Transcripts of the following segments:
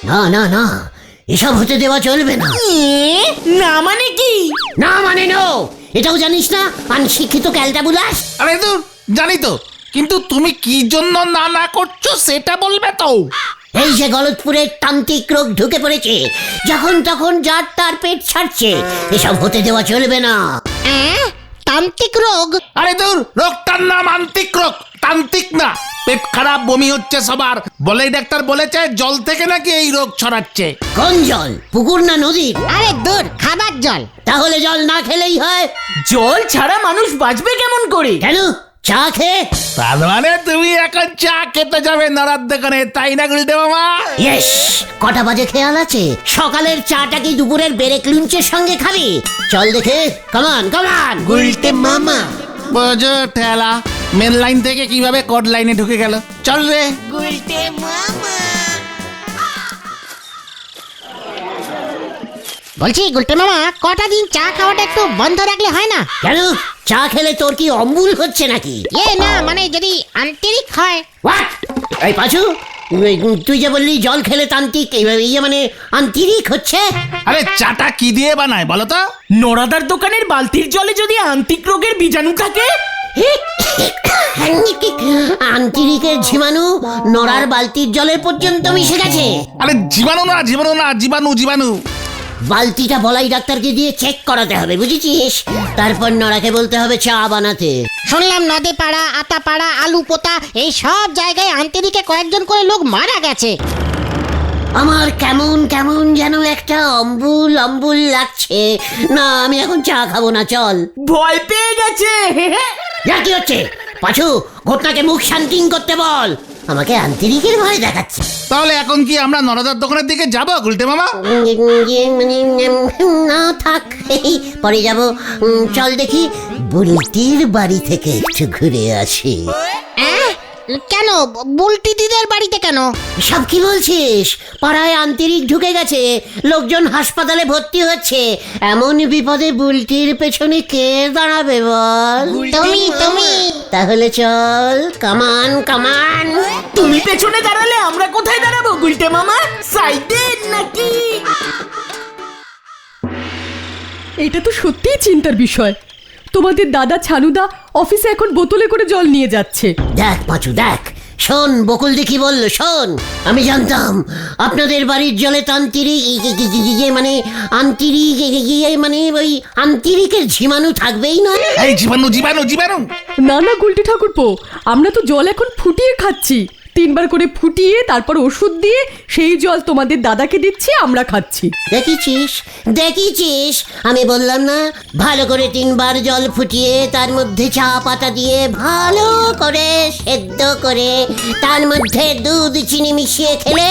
না না না, এসব হতে দেওয়া চলবে না। না মানে কি? না মানে নো, এটাও জানিস না অনশিক্ষিত ক্যালটাবুলাস। আরে দূর, জানি তো, কিন্তু তুমি কি জন্য না না করছো সেটা বলবে তো। এই যে গলতপুরের তান্ত্রিক রোগ ঢুকে পড়েছে, যখন তখন যার তার পেট ছাড়ছে, এসব হতে দেওয়া চলবে না। তান্ত্রিক রোগ? আরে দূর, রোগটার নাম আন্তিক রোগ, তান্ত্রিক না। পেট খারাপ, বমি হচ্ছে সবার, বলেই ডাক্তার বলেছে জল থেকে নাকি এই রোগ ছড়াচ্ছে। কোন জল, পুকুর না নদীর? আরে দূর, খাবার জল। তাহলে জল না খেলেই হয়। জল ছাড়া মানুষ বাঁচবে কেমন করে? কেন, চা খেয়ে? তার মানে তুমি এখন চা খেতে যাবে নড়ার দোকানে, তাই না গুলটে মামা? ইয়েস, কটা বাজে খেয়াল আছে? সকালের চাটা কি দুপুরের ব্রেক লুঞ্চের সঙ্গে খাবি? চল দেখে, কামান কামান। গুলটে মামা। বোঝো ঠেলা, মেন লাইন থেকে কিভাবে কোড লাইনে ঢুকে গেল। চল রে। গুলটে মামা। বলছি গুলটে মামা, কটা দিন চা খাওয়াটা একটু বন্ধ রাখলে হয় না? কেন, চা খেলে তোর কি অম্বুল হচ্ছে নাকি? না, মানে যদি আন্তরিক হয়। হোয়াট? এই পাঁচু, তুই যে বললি জল খেলে তান্ত্রিক, ইয়ে মানে আন্তরিক হচ্ছে। আরে চাটা কি দিয়ে বানায় বলো তো? নড়াদার দোকানের বালতির জলে যদি আন্তিক রোগের বীজাণু থাকে? আন্তরিকের জীবাণু নড়ার বালতির জলের পর্যন্ত মিশে গেছে। আরে জীবাণু না, জীবাণু না, জীবাণু জীবাণু। বালতিটা বলাই ডাক্তারকে দিয়ে চেক করাতে হবে, বুঝেছিস? তারপর নড়াকে বলতে হবে চা বানাতে। শুনলাম নদে পাড়া, আতা পাড়া, আলু পোতা, এই সব জায়গায় আন্তরিকে কয়েকজন করে লোক মারা গেছে। আমার কেমন কেমন যেন একটা অম্বুল অম্বুল লাগছে। না, আমি এখন চা খাবো না, চল। ভয় পেয়ে গেছে। কি হচ্ছে? পাঁচু, ঘটনাকে মুখ শান্তি করতে বল। আমাকে আন্তরিকের ভয় দেখাচ্ছে। তাহলে এখন কি আমরা নরদার দোকানের দিকে যাবো গুলটে মামা? না থাক, এই পরে যাব। চল দেখি বুলটির বাড়ি থেকে একটু ঘুরে আসি। কেন বুলটি দিদের বাড়িতে কেন? সব কি বলছিস? পাড়ায় আন্তরিক ঢুকে গেছে, লোকজন হাসপাতালে ভর্তি হচ্ছে। এমন বিপদে বুলটির পেছনে কে দাঁড়াবে বল? তুমি। তাহলে চল, কামান কামান। তুমি পেছনে দাঁড়ালে আমরা কোথায় দাঁড়াবো গুলটে মামা? সাইডে নাকি? এটা তো সত্যিই চিন্তার বিষয়। তোমাদের দাদা ছানুদা অফিসে এখন বোতলে করে জল নিয়ে যাচ্ছে। দেখ পাঁচু, দেখ, শোন বকুল দি কি বললো, শোন। আমি জানতাম আপনাদের বাড়ির জলে তান্ত্রিক মানে আন্তরিক মানে ওই আন্তরিকের জীবাণু থাকবেই না। এই জীবাণু জীবাণু জীবাণু। না না গুলটি ঠাকুরপো, আমরা তো জল এখন ফুটিয়ে খাচ্ছি। 3 বার করে ফুটিয়ে তারপর ওষুধ দিয়ে সেই জল তোমাদের দাদাকে দিচ্ছি, আমরা খাচ্ছি। দেখেছিস দেখেছিস, আমি বললাম না, ভালো করে 3 বার জল ফুটিয়ে তার মধ্যে চা পাতা দিয়ে ভালো করে সেদ্ধ করে তার মধ্যে দুধ চিনি মিশিয়ে খেলে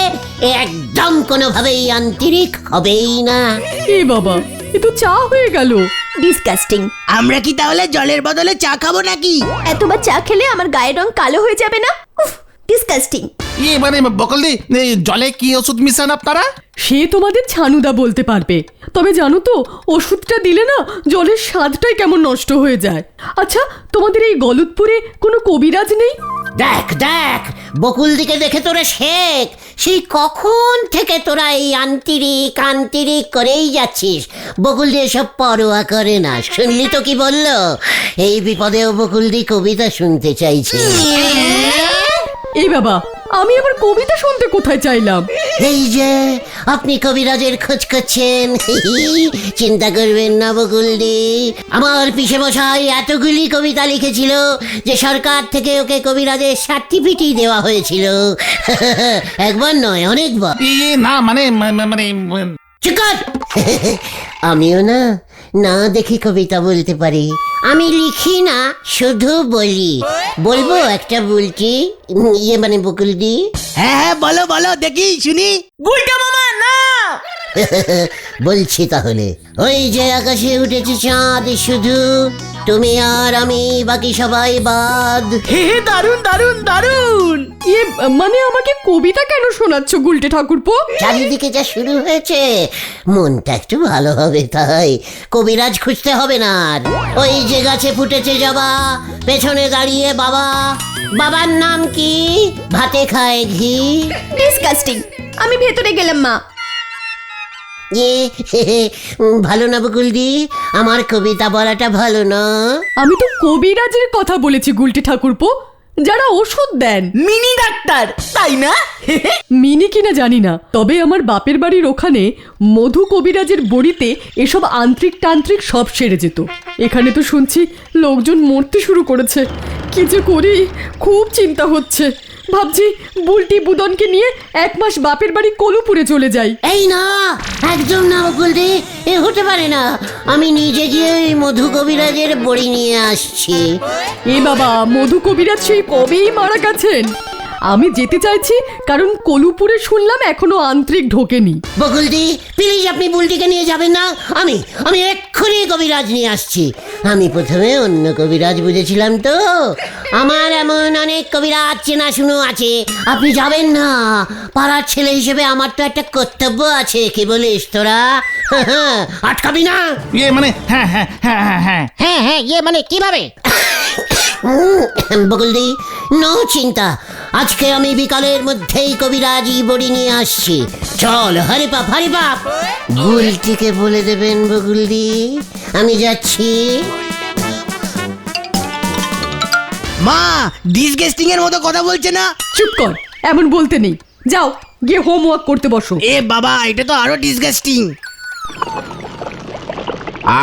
একদম কোনোভাবেই আন্তরিক হবেই না। এ বাবা, এ তো চা হয়ে গেল। ডিসকাস্টিং। আমরা কি তাহলে জলের বদলে চা খাবো নাকি? এতবার চা খেলে আমার গায়ের রং কালো হয়ে যাবে না? উফ, ডিসকাস্টিং। মানে বকলদি, জলে কি ওষুধ মিশান আপনারা? সে তোমাদের ছানুদা বলতে পারবে। তবে জানো তো, ওষুধটা দিলে না জলের স্বাদটাই কেমন নষ্ট হয়ে যায়। আচ্ছা, তোমাদের এই গলতপুরে কোনো কবিরাজ নেই? দেখ দেখ, বকুল দিকে দেখে তোরা শেখ। সেই কখন থেকে তোরা এই আন্তরিক করেই যাচ্ছিস। বকুল দিয়ে সব পরোয়া করে না। শুনলি তো কি বললো? এই বিপদেও বকুল দি কবিতা শুনতে চাইছে। এই বাবা, আমি আবার কবিতা শুনতে কোথায় চাইলাম? এই যে আপনি কবিরাজের খোঁজ করছেন, চিন্তা করবেন না বকুলদি। আমার পিসে মশাই এতগুলি কবিতা লিখেছিল যে সরকার থেকে ওকে কবিরাজের সার্টিফিকেট দেওয়া হয়েছিল। একবার নয়, অনেকবার। না মানে মানে চুপ কর। আমিও না না দেখি কবিতা বলতে পারি। আমি লিখি না, শুধু বলি। বলবো একটা বলছি, মানে বকুলদি? হ্যাঁ বলো বলো, দেখি শুনি। গুলটে মামা না। বলছি তাহলে। ওই যে আকাশে উঠেছে চাঁদ শুধু, তুমি আর আমি, বাকি সবাই বাদ। হে দারুন দারুন দারুন। ইয়ে মানে আমাকে কবিতা কেন শোনাচ্ছ গুলটে ঠাকুরপো? চারিদিকে যা শুরু হয়েছে, মনটা একটু ভালো হবে তাই কবিরাজ খুঁজতে হবে না আর। ওই যে গাছে ফুটেছে জবা, পেছনে দাঁড়িয়ে বাবা। বাবার নাম কি? ভাতে খায় ঘি। ডিসকাস্টিং। আমি ভেতরে গেলাম মা। ভালো না বকুলদি, আমার কবিতা বলাটা ভালো না? আমি তো কবিরাজের কথা বলেছি গুলটে ঠাকুরপো, যারা ওষুধ দেন। মিনি ডাক্তার তাই না? মিনি কিনা জানি না, তবে আমার বাপের বাড়ির ওখানে মধু কবিরাজের বড়িতে এসব আন্ত্রিক তান্ত্রিক সব সেরে যেত। এখানে তো শুনছি লোকজন মরতে শুরু করেছে। কি যে করি, খুব চিন্তা হচ্ছে। ভাবছি বুলটি বুদনকে নিয়ে 1 মাস বাপের বাড়ি কলুপুরে চলে যাই। এই না, একদম না বকুলদি, এ হতে পারে না। আমি নিজে গিয়ে ওই মধু কবিরাজের বড়ি নিয়ে আসছি। এ বাবা, মধু কবিরাজ সেই কবেই মারা গেছেন। আমি যেতে চাইছি কারণ কলুপুরে শুনলাম এখনো আন্ত্রিক ঢোকেনি। বকুলদি প্লিজ, আপনি বুলটিকে নিয়ে যাবেন না। আমি এক্ষুনি কবিরাজ নিয়ে আসছি। আমি প্রথমে অন্য কবিরাজ বুঝেছিলাম তো। আমার এমন অনেক কবিরাজ চেনা শুনো আছে। আপনি যাবেন না, পাড়ার ছেলে হিসেবে আমার তো একটা কর্তব্য আছে। কি বলিস তোরা? আটকাবি না? ইয়ে মানে হ্যাঁ হ্যাঁ হ্যাঁ হ্যাঁ হ্যাঁ হ্যাঁ হ্যাঁ, ইয়ে মানে কিভাবে? বকুলদি নো চিন্তা, আজকে আমি বিকালের মধ্যেই কবিরাজি বড়ি নিয়ে আসছি। চল হরে বাপ, হরে বাপ। বুলটিকে বলে দেবেন বকুলদি আমি যাচ্ছি। মা ডিসগেস্টিং এর মতো কথা বলছে না? চুপ কর, এমন বলতে নেই। যাও গিয়ে হোমওয়ার্ক করতে বসো। এ বাবা, এটা তো আরো ডিসগেস্টিং।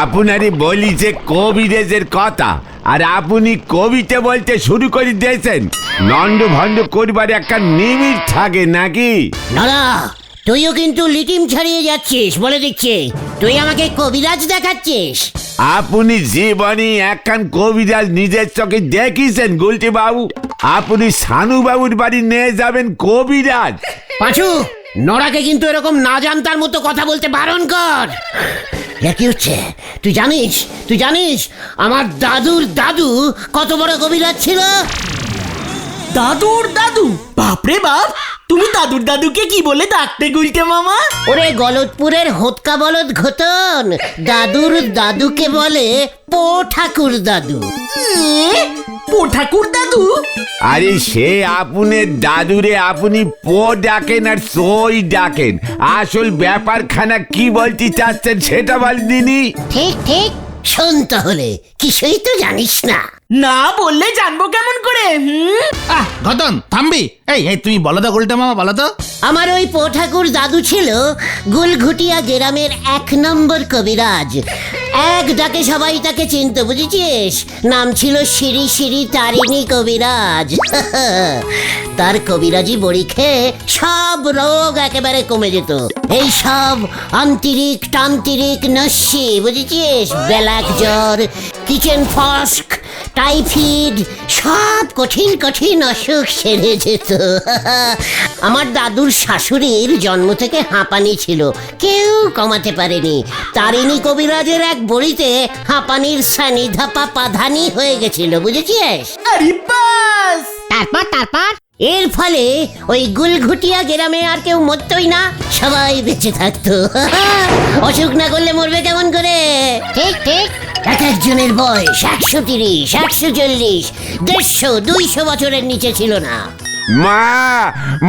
আপনারই বলি যে কবিরাজের কথা, আর আপনি কবিতা বলতে শুরু করে দিয়েছেন। লন্ড ভন্ড করবার একটা নিমিট থাকে নাকি? দাদা, তুইও কিন্তু লিটিম ছাড়িয়ে যাচ্ছিস বলে দিচ্ছি। তুই আমাকে কবিরাজ দেখাচ্ছিস? আপনি জীবনে একখান কবিরাজ নিজের চোখে দেখিছেন গুলটি বাবু? আপনি সানু বাবুর বাড়ি নিয়ে যাবেন কবিরাজ? পাঁচু, নড়াকে কিন্তু এরকম না জানতার মতো কথা বলতে বারণ কর। কি হচ্ছে? তুই জানিস আমার দাদুর দাদু কত বড় কবিরাজ ছিল? দাদুর দাদু? বাপরে বাপ, তুমি দাদুর দাদুকে কি বলে ডাকতে গুলটে মামা? ওরে গলতপুরের হোতকা বলদ ঘটন, দাদুর দাদুকে বলে পো ঠাকুর দাদু। পো ঠাকুর দাদু? আরে সে আপনার দাদুরে আপনি পো ডাকেন আর সই ডাকেন। আসল ব্যাপারখানা কি বলতে চাচ্ছেন সেটা বলদিনি। ঠিক ঠিক। শোন তাহলে, কিছুই তো জানিস না। না বললে জানবো কেমন করে? ঘটন থামবি। এই তুমি বলো তো গুলটা মামা, বলো তো। আমার ওই পো ঠাকুর দাদু ছিল গুলঘুটিয়া গ্রামের 1 নম্বর কবিরাজ। এক ডাকে সবাই তাকে চিনতো, বুঝেছিস? নাম ছিল শ্রী শ্রী তারিণী কবিরাজ। তার কবিরাজি বড়ি খেয়ে সব রোগ একেবারে কমে যেত। এই সব আন্তরিক তান্ত্রিক নস্যি, বুঝেছিস? ব্ল্যাক জ্বর, কিচেন ফস্ক, টাইফয়েড, সব কঠিন কঠিন অসুখ সেরে যেত। আমার দাদুর শাশুড়ির জন্ম থেকে হাঁপানি ছিল, কেউ কমাতে পারেনি। তারিণী কবিরাজের এক বড়িতে হাঁপানির সানি ধাপা পাধানি হয়ে গেছিল, বুঝেছিস? আরে বাস! তারপর এর ফলে ওই গুলঘুটিয়া গ্রামে আর কেউ মরতই না, সবাই বেঁচে থাকতো। অসুখ না করলে মরবে কেমন করে? ঠিক ঠিক। এক একজনের বয়স 130, 140, 150, 200 বছরের নিচে ছিল না।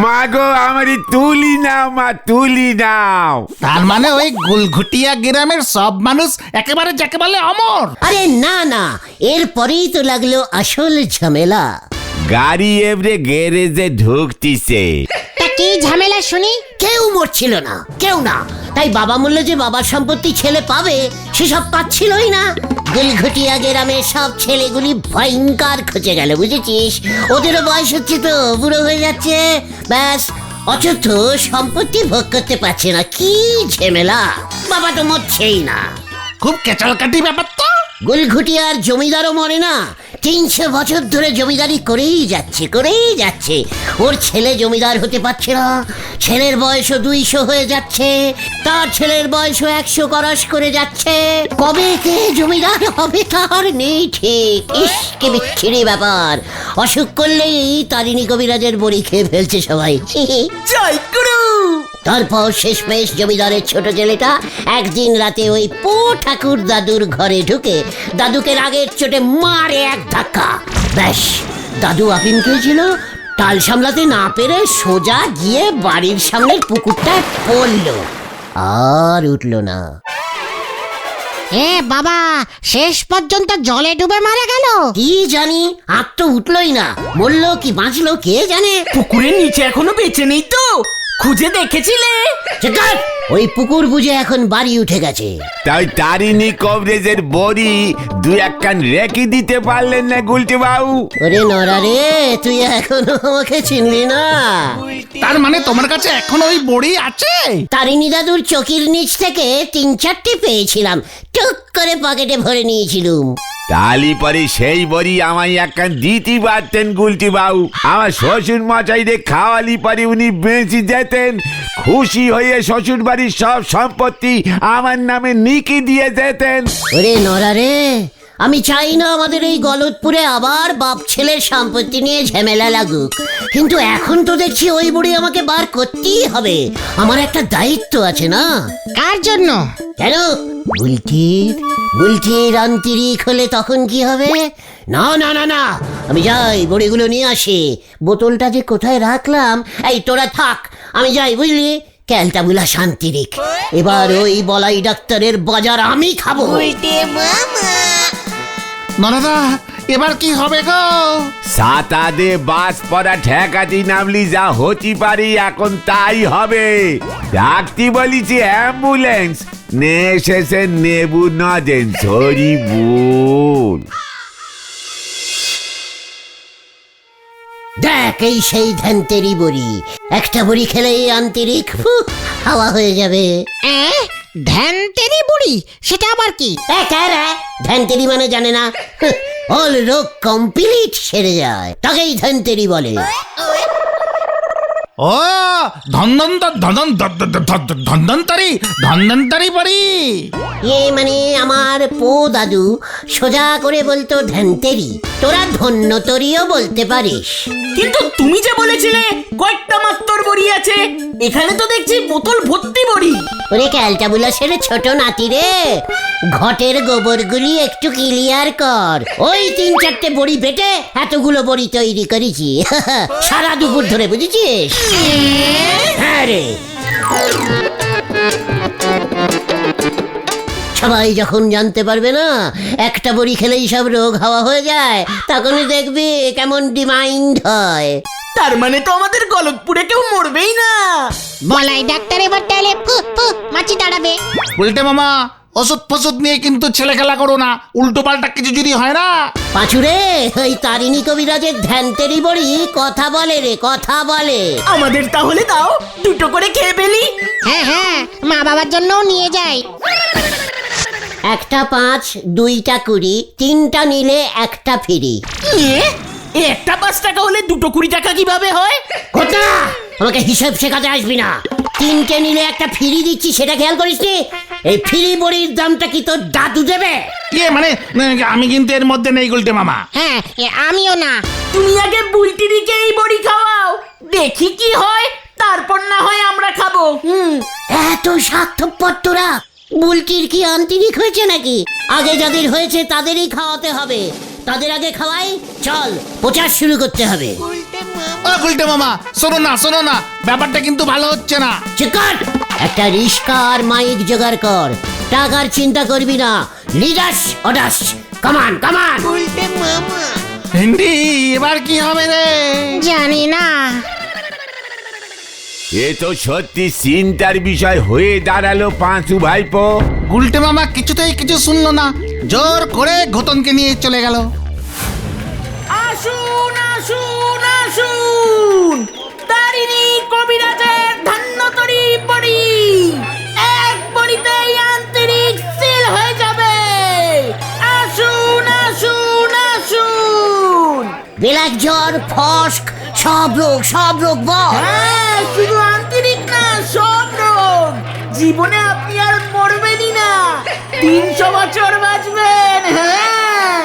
মা গো, আমারই তুলি নাও মা, তুলি নাও। তার মানে ওই গুলঘুটিয়া গ্রামের সব মানুষ একেবারে যাকে বলে অমর? আরে না, এরপরেই তো লাগলো আসল ঝামেলা। গাড়ি এবারে গ্যারেজে ঢুকতিছে। তা কি ঝামেলা শুনি? কেউ মরছিল না, কেউ না। তাই বাবা বললো যে বাবার সম্পত্তি ছেলে পাবে, সেসব পাচ্ছিলই না। গুলঘুটিয়া গ্রামের সব ছেলেগুলি ভয়ঙ্কর খচে গেল, বুঝেছিস? ওদেরও বয়স হচ্ছে তো, বুড়ো হয়ে যাচ্ছে, ব্যাস অচথ সম্পত্তি ভোগ করতে পারছে না। কি ঝামেলা! বাবা তো মরছেই না। খুব কেচালকাটি ব্যাপার তো। গুলঘুটিয়ার জমিদারও মরে না, 300 বছর ধরে জমিদারি করেই যাচ্ছে ওর ছেলে জমিদার হতে পারছে না, ছেলের বয়সও 200 হয়ে যাচ্ছে, তার ছেলের বয়সও 100 ক্রস করে যাচ্ছে, কবে কে জমিদার হবে তার নেই ঠিক। ইস কি বিচ্ছিরি ব্যাপার, অসুখ করলেই তারিণী কবিরাজের বড়ি খেয়ে ফেলছে সবাই। জয় গুরু। তারপর শেষমেশ জমিদারের ছোট ছেলেটা একদিন রাতে ওই পো ঠাকুর দাদুর ঘরে ঢুকে দাদুকে রাগের চোটে মারে এক ধাক্কা। ব্যাস, দাদু আপিন খেয়েছিল, টাল সামলাতে না পেরে সোজা গিয়ে বাড়ির সামনের পুকুরটায় পড়লো, আর উঠলো না। এ বাবা, শেষ পর্যন্ত জলে ডুবে মারা গেল। কি জানি, আর তো উঠলোই না, মরলো কি বাঁচলো কে জানে। পুকুরের নিচে এখনো বেঁচে নেই তো? খুঁজে দেখেছিলে? চেকার, ওই পুকুর বুঝে এখন বাড়ি উঠে গেছে। তাই তারিণী কবিরাজের বড়ি 2-1 কান রেখে দিতে পারলেন না গুলটে বাবু? ওরে নরা রে, তুই এখনো আমাকে চিনলি না? তার মানে তোমার কাছে এখন ওই বড়ি আছে? তারিণী দাদুর চকির নিচ থেকে 3-4টে পেয়েছিলাম, টুক করে পকেটে ভরে নিয়েছিলুম। তালি পরে সেই বড়ি আমায় 1 কান দিতে পারতেন গুলটে বাবু। আমার শ্বশুর মশাইরে খাওয়ালি পরে উনি বেঁচে যেতেন, খুশি হয়ে শ্বশুর বাড়ির সব সম্পত্তি আমার নামে নিকি দিয়ে যেতেন। ওরে নরা রে, আমি চাই না আমাদের এই গলতপুরে আবার বাপ ছেলের সম্পত্তি নিয়ে ঝামেলা লাগুক, কিন্তু এখন তো দেখছি ওই বুড়ি আমাকে বার করতেই হবে, আমার একটা দায়িত্ব আছে না? কার জন্য? কেন? বুলটির আন্তরিক হলে তখন কি হবে? না না না না, আমি যাই বড়িগুলো নিয়ে আসি। বোতলটা যে কোথায় রাখলাম, এই তোরা থাক, আমি যাই বুঝলি। ক্যালটাবুলা শান্তিরিক, এবার ওই বলাই ডাক্তারের বাজার আমি খাবো। নরদা, এবার কি হবে গো? সাতাদে বাস পড়া ঠেকাতি নামলি যা হতে পারি এখন তাই হবে। ডাকতি বলিছি অ্যাম্বুলেন্স, নে এসেছে নেবু নদেন সরি বুল। দেখ, এই সেই ধ্যানতেরি বড়ি, একটা বড়ি খেলেই আন্তরিক হাওয়া হয়ে যাবে। ধ্যানতেরি বুড়ি, সেটা আবার কি? ধ্যানতেরি মানে জানে না? অল রোগ কমপ্লিট সেরে যায়, তাকেই ধ্যানতেরি বলে। ও ধন্বন্তরি বড়ি। মানে আমার পো দাদু সোজা করে বলতো ধ্যানতেরি, তোরা ধন্যতরিও বলতে পারিস। কিন্তু তুমি যে বলেছিলে কয়েকটা মাত্র বড়ি আছে, এখানে তো দেখছি বোতল ভর্তি বড়ি। ওরে ক্যালটাবুলাসের ছোট নাতি রে, ঘটের গোবরগুলি একটু ক্লিয়ার কর। ওই 3-4টে বড়ি বেটে এতগুলো বড়ি তৈরি করেছি সারা দুপুর ধরে, বুঝেছিস? হ্যাঁ রে, সবাই যখন জানতে পারবে না একটা বড়ি খেলেই সব রোগ হাওয়া হয়ে যায়, তখনই দেখবি কেমন ডিমাইন্ড হয়। তার মানে তো আমাদের গলতপুরে কেউ মরবেই না। বলাই ডাক্তার এবার তাহলে মাছি দাঁড়াবে। উল্টে মামা, ওষুধ ফসুদ নিয়ে কিন্তু ছেলে খেলা করো না, উল্টো পাল্টা কিছু যদি হয় না। পাঁচুরে, ওই তারিণী কবিরাজের ধ্যানতেরি বড়ি কথা বলে রে, কথা বলে। আমাদের তাহলে দাও, 2টো করে খেয়ে ফেলি। হ্যাঁ হ্যাঁ, মা বাবার জন্যও নিয়ে যাই। 1টা 5, 2টা 20, 3টা নিলে 1টা ফ্রি। একটা 5 টাকা হলে 2টো 20 টাকা কিভাবে হয়? কোথা, আমাকে হিসাব শেখাতে আসবি না। 3টে নিলে 1টা ফ্রি দিচ্ছি, সেটা খেয়াল করিস নি? এই ফ্রি বড়ির দামটা কি তোর দাদু দেবে? মানে আমি কিন্তু এর মধ্যে নেই গুলটে মামা। হ্যাঁ, আমিও না। তুমি আগে বুলটিরিকে এই বড়ি খাওয়াও, দেখি কি হয়, তারপর না হয় আমরা খাবো। এত স্বার্থপর তোরা। বুলটির কি আন্তরিক হয়েছে নাকি? আগে যাদের হয়েছে তাদেরই খাওয়াতে হবে, তাদের আগে খাওয়াই। চল, প্রচার শুরু করতে হবে। ও গুলটে মামা, শোনো না, ব্যাপারটা কিন্তু ভালো হচ্ছে না। চিকট, একটা রিস্কা আর মাইক জোগাড় কর, টাকার চিন্তা করবি না। লিডাস অডাস, কামান কামান। হিন্দি, এবার কি হবে রে? জানি না। এ তো সত্যি চিন্তার বিষয় হয়ে দাঁড়ালো পাঁচু ভাইপো। গুলটে মামা কিছুতেই কিছু শুনলো না, জোর করে ঘটনকে নিয়ে চলে গেল। আসুন আসুন আসুন, তারিণী কবিরাজের ধন্যতরী বড়ি, এক বড়িতেই আন্তরিক সিল হয়ে যাবে। আসুন আসুন আসুন। ব্যাক জ্বর ফস্ক সব রোগ বল। হ্যাঁ, শুধু আন্তরিক না, সব রোগ। জীবনে আপনি আর মরবেনই না, 300 বছর বাঁচবেন। হ্যাঁ,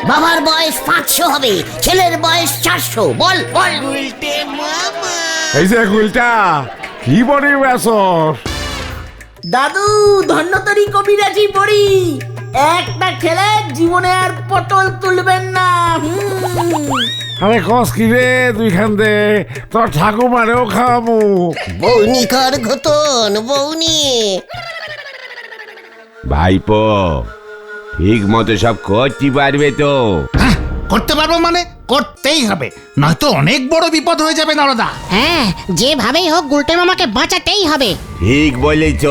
বাবার বয়স 500 হবে, ছেলের বয়স 400। বল বল। এই যে গুলটা কি বড়ি বেসর দাদু ধন্যতরী কবিরাজি বড়ি একটা খেলে জীবনে আর পটল তুলবেন না। আরে কস কি রে তুই খান দে তোর ঠাকুমারেও খাওয়ামু। বৌনি কর ঘতন বৌনি। ভাইপো ঠিক মতো সব করতে পারবে তো? হ্যাঁ, করতে পারবো মানে করতেই হবে, নয়তো অনেক বড় বিপদ হয়ে যাবে নরদা। হ্যাঁ, যেভাবেই হোক গুলটে মামাকে বাঁচাতেই হবে। ঠিক বলেছ,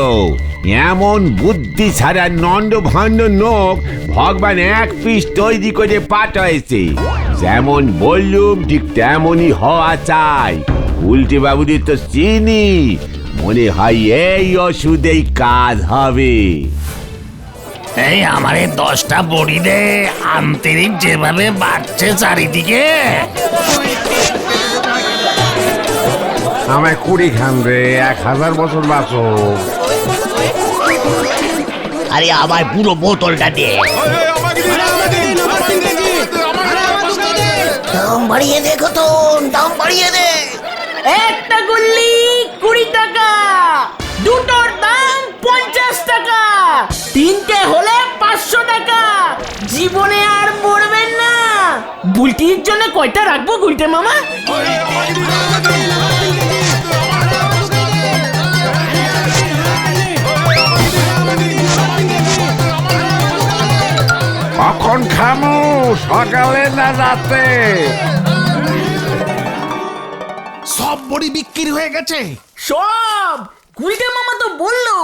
এমন বুদ্ধি ছাড়া নন্দ ভণ্ড নোক ভগবান এক পিস তৈরি করে পাঠাইছে। যেমন বললুম ঠিক তেমনই হওয়া চাই। উল্টে বাবুদের তো চিনি, মনে হয় এই ওষুধেই কাজ হবে। এই আমারে 10টা বড়ি দে, আন্তরিক যেভাবে বাড়ছে চারিদিকে। আমায় 20 খান রে, 1000 বছর বাঁচো। আরে আমার পুরো বোতলটা দে। দাম বাড়িয়ে দে ঘতন, দাম বাড়িয়ে দে। একটা গুল্লি 20 টাকা, দুটোর দাম 50 টাকা, 3টে হলে 500 টাকা। জীবনে আর মরবেন না। বুলটির জন্য কয়টা রাখবো গুলটে মামা? কখন খামু, সকালে না রাতে? সব বড়ি বিক্রি হয়ে গেছে। সব। গুলটে মামা তো বললো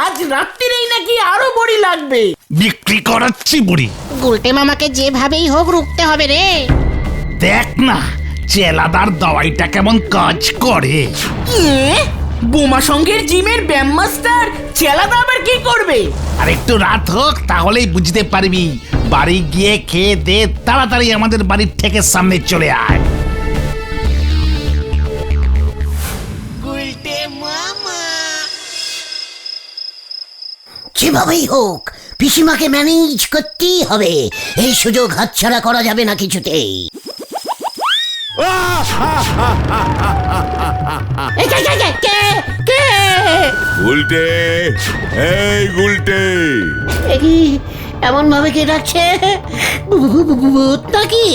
আজ রাত্রিরেই নাকি আরো বড়ি লাগবে। বিক্রি করাচ্ছি বুড়ি। গুলটে মামাকে যেভাবেই হোক রুখতে হবে রে। দেখ না চেলাদার দাওয়াইটা কেমন কাজ করে। বোমা সঙ্গের জিমের ব্যায়াম মাস্টার চেলাদা আবার কি করবে? আর একটু রাত হোক তাহলেই বুঝতে পারবি। বাড়ি গিয়ে খেয়ে দে, তাড়াতাড়ি আমাদের বাড়ির থেকে সামনে চলে আয়। যেভাবেই হোক পিসিমাকে ম্যানেজ করতেই হবে, এই সুযোগ হাতছাড়া করা যাবে না কিছুতেই। উল্টে, এই গুলটে, এমন ভাবে কে ডাকছে? ভূত নাকি?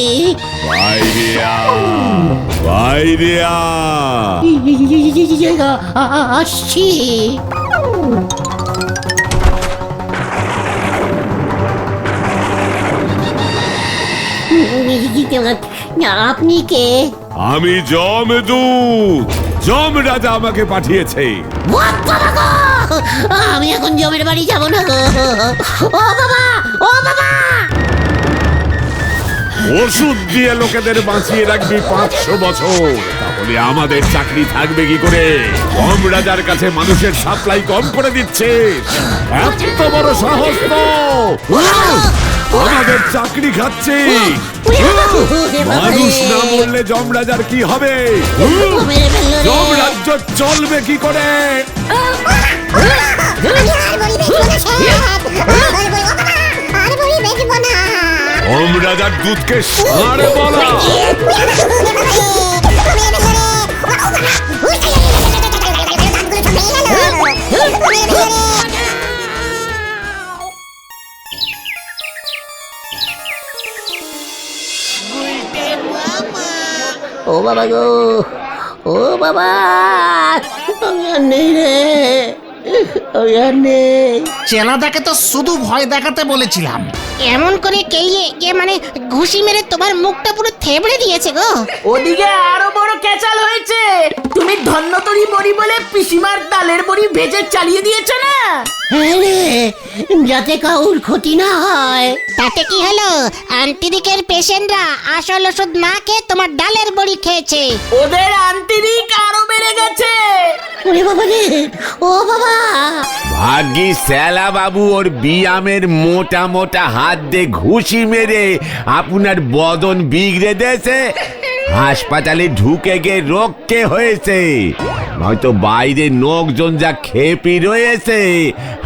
বাইরে আ, বাইরে আ। আসছি। আপনি কে? আমি জমদূত, জম রাজা আমাকে পাঠিয়েছে। আমি এখন জমের বাড়ি যাব না গো। ও বাবা, ও বাবা। ওষুধ দিয়ে লোকেদের বাঁচিয়ে রাখবি 500 বছর, তাহলে আমাদের চাকরি থাকবে কি করে? কম রাজার কাছে মানুষের সাপ্লাই কম করে দিচ্ছে, এত বড় সাহস তো! আমাদের চাকরি খাচ্ছে। মানুষ না মরলে যমরাজার কি হবে? যমরাজ্য চলবে কি করে? যমরাজার দুধকে ষাঁড় বলা। ও বাবা গো, ও বাবা, আমি আর নেই রে, আমি আর নেই। চেলাদাকে তো শুধু ভয় দেখাতে বলেছিলাম। এমন করে কেলিয়ে মানে ঘুষি মেরে তোমার মুখটা পুরো থেবড়ে দিয়েছে গো। ওদিকে আরো বড় ক্যাচাল হয়েছে। তুমি ধন্যতরী বড়ি বলে পিসিমার ডালের বড়ি ভেজে চালিয়ে দিয়েছো না? হ্যাঁ রে, যাতে কাউর ক্ষতি না হয়। তাতে কি হলো? আন্টিদিকের পেশেন্টরা আসল ওষুধ না খেয়ে তোমার ডালের বড়ি খেয়েছে। ওদের আন্তরিক আরো বেড়ে গেছে। ওরে বাবা রে, ও বাবা! ভাগ্যি শ্যালা বাবু ওর বিয়ামের মোটা মোটা হাত দিয়ে ঘুষি মেরে আপনার বদন বিগড়ে দিয়েছে। হাসপাতালে ঢুকে গিয়ে রোগকে হয়েছে, নয়তো বাইরে লোকজন যা খেপি রয়েছে,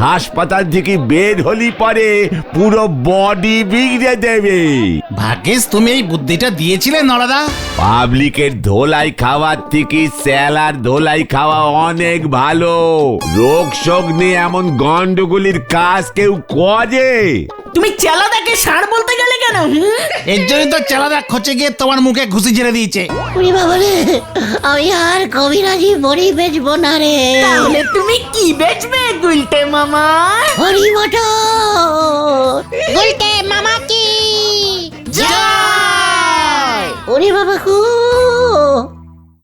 হাসপাতাল থেকে বের হলি পরে পুরো বডি বিগড়ে দেবে। ভাগ্যিস তুমি এই বুদ্ধিটা দিয়েছিলে নরাদা। পাবলিকের ধোলাই খাওয়ার থেকে স্যালার ধোলাই খাওয়া অনেক ভালো। রোগ শোক নিয়ে এমন গন্ডগোলের কাজ কেউ করে? তুমি চেলাদাকে ষাঁড় বলতে গেলে কেন? এর জন্যই তো চেলাদা খচে গিয়ে তোমার মুখে ঘুষি ঝেড়ে দিয়েছে। ওরে বাবা রে, আমি আর কবিরাজি বড়ি বেচবো না রে। তাহলে তুমি কি বেচবে গুলটে মামা? হরি মটর! গুলটে মামা কি জয়! ওরে বাবা গো!